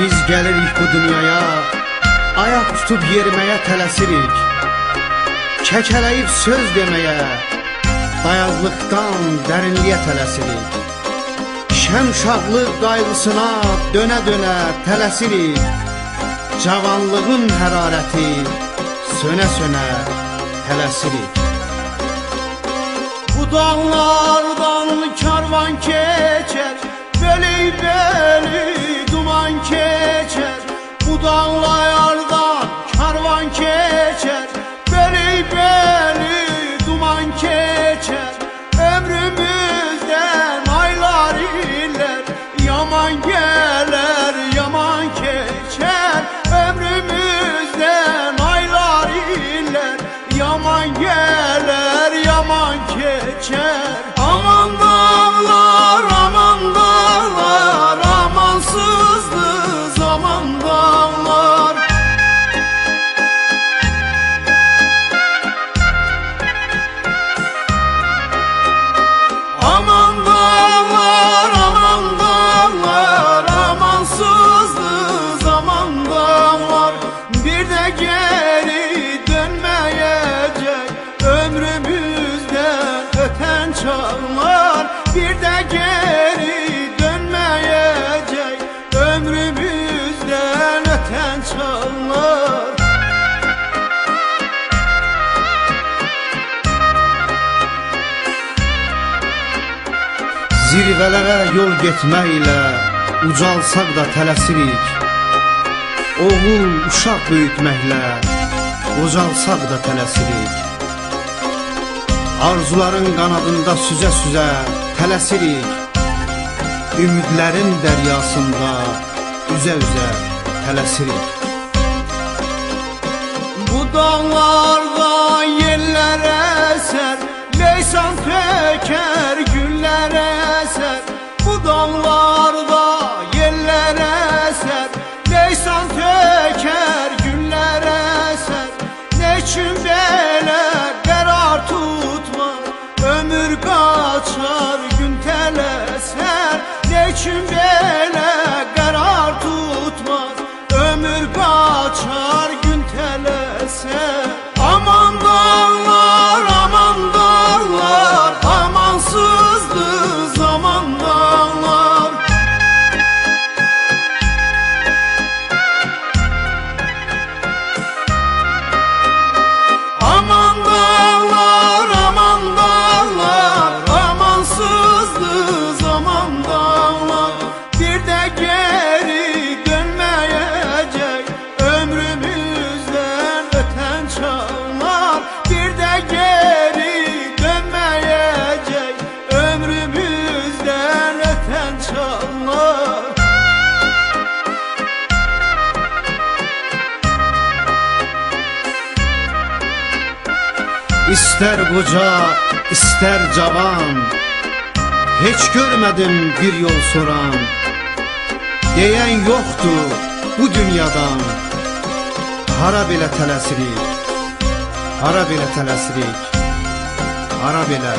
Biz gelirik bu dünyaya, ayak tutup yeriməyə tələsirik. Kəkələyib söz deməyə, dayazlıqdan dərinliyə tələsirik. Şəmşaqlıq qayğısına dönə-dönə tələsirik. Cavanlığın hərarəti sönə-sönə tələsirik. Bu dağlardan karvan keçər, bölük-bölük duman keçər. Bu dağlardan karvan keçər, bölük-bölük duman keçər. Ömrümüzdən aylar illər, yaman gələr, yaman keçər. Ömrümüzdən aylar illər, yaman gələr, yaman keçər. Aman dağlar, aman dağlar, amansızdı zaman dağlar. Aman dağlar, aman dağlar, amansızdı zaman dağlar. Bir de geri dönmeyecek ömrümüzden öten çağlar. Bir de geri dönmeyecek ömrümüzden öten çağlar. Zirvələrə yol getməklə ucalsaq da tələsirik. Oğul, uşaq böyütməklə qocalsaq da tələsirik. Arzuların qanadında süzə-süzə tələsirik. Ümidlərin dəryasında üzə-üzə tələsirik. Bu dağlarda yeller eser, leysan töker güller eser. Bu dağlarda yeller eser, leysan töker güller eser. Neçün belə qərar tutma, ömür qaçar gün tələsər. Neçün belə qərar tutmaz, ömür qaçar gün tələsər. Aman dağlar, aman dağlar, amansızdı zaman dağlar. Aman dağlar, aman dağlar, amansızdı zaman dağlar. Bir de geri dönmeyecek ömrümüzden öten çağlar. Bir de geri dönmeyecek ömrümüzden öten çağlar. İster qoca, ister cavan, heç görmədim bir yol soran. Deyən yoxdur bu dünyadan, hara belə tələsirik, hara belə tələsirik, hara belə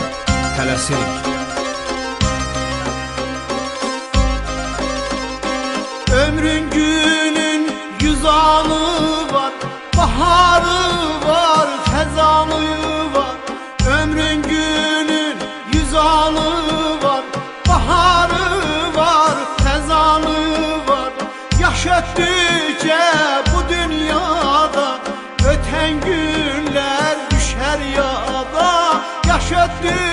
tələsirik. Ömrün günün 100 anı var, baharı var, xəzanı var. Ömrün günün 100 anı var, baharı var, xəzanı var. Yaş ötdükcə bu dünyada ötən günlər düşər yada. Yaş ötdükcə